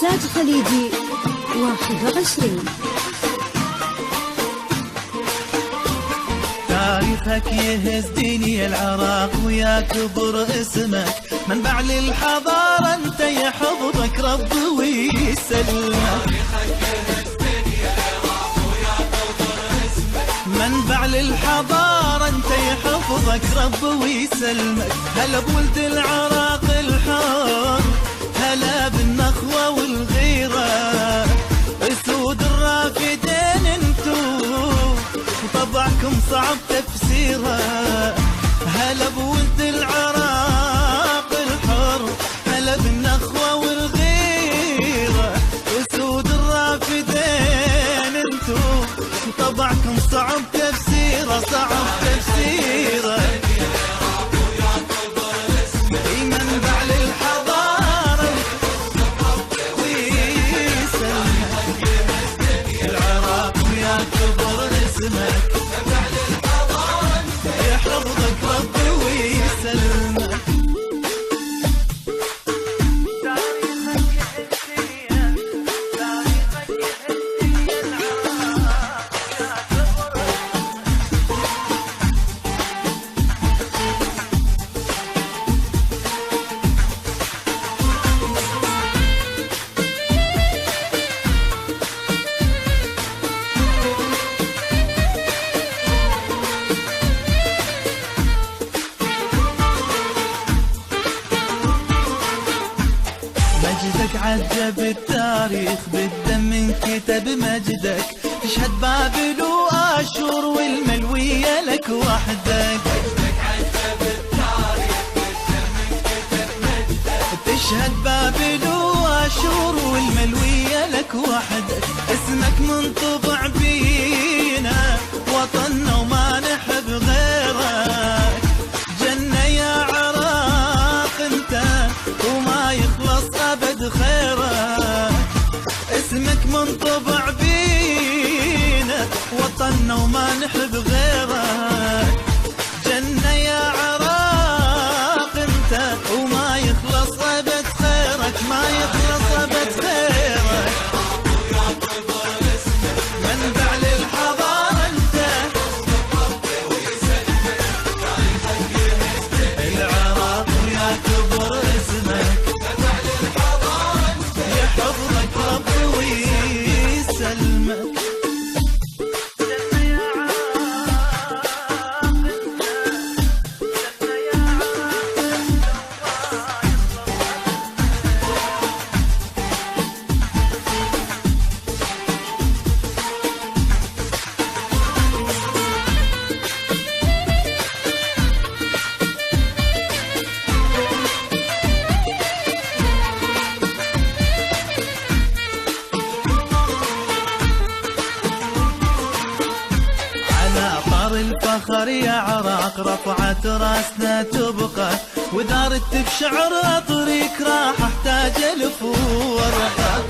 إنتاج خليجي 21. تاريخك يهز ديني العراق ويا كبر اسمك، منبع للحضارة انت يحفظك رب ويسلمك. منبع للحضارة انت يحفظك رب ويسلمك. هلا بولد العراق الحر، هلا بالنخوة والغيرة، اسود الرافدين انتو وطبعكم صعب تفسيره. هلا بولد العراق الحر، هلا بالنخوة والغيرة، اسود الرافدين انتو طبعكم صعب تفسيره، صعب تفسيره. منبع للحضارة ويسلمك، العراق ويا كبر اسمك، منبع للحضارة يحفظك ربي ويسلمك. مجدك عجب التاريخ، بالدم انكتب مجدك، تشهد بابل وآشور والملوية لك وحدك. مجدك عجب التاريخ، بالدم انكتب مجدك، تشهد بابل وآشور والملوية لك وحدك. اسمك منطبع بينا وطننا وما نحب غيرك، جنة يا عراق انت وما يخلص أبد خيرك. اسمك منطبع بينا وطننا وما نحب غيرك، جنة يا عراق انت وما يخلص أبد خيرك، ما يخلص أبد خيرك. منبع للحضارة انت، العراق ويا كبر اسمك، يحفظك ربي ويسلمك. الفخر يا عراق رفعت راسنا تبقى، ودارت بشعر طريق راح احتاج الف ورقه.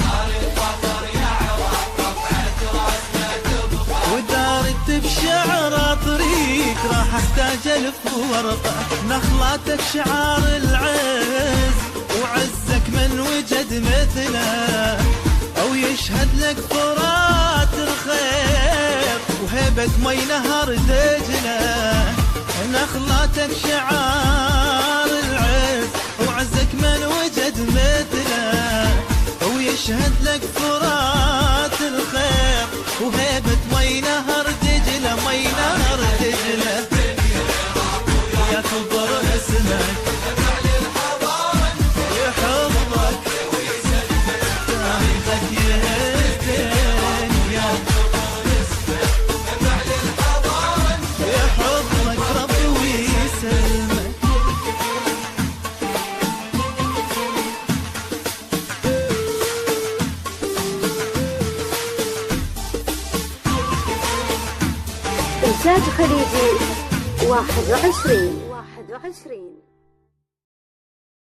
ودارت بشعر طريق راح احتاج الف ورقه. نخلاتك شعار العز وعزك من وجد مثله، او يشهد لك فرات الخير وهيبة مي نهر دجلة. نخلاتك شعار العز وعزك من وجد مثله، ويشهد لك فرات الخير وهيبة مي نهر دجلة، مي نهر دجلة. يا كبر اسمك، يحفظك تاريخك يهزين، يا يحفظك ربي ويسلمك. إنتاج خليجي 21.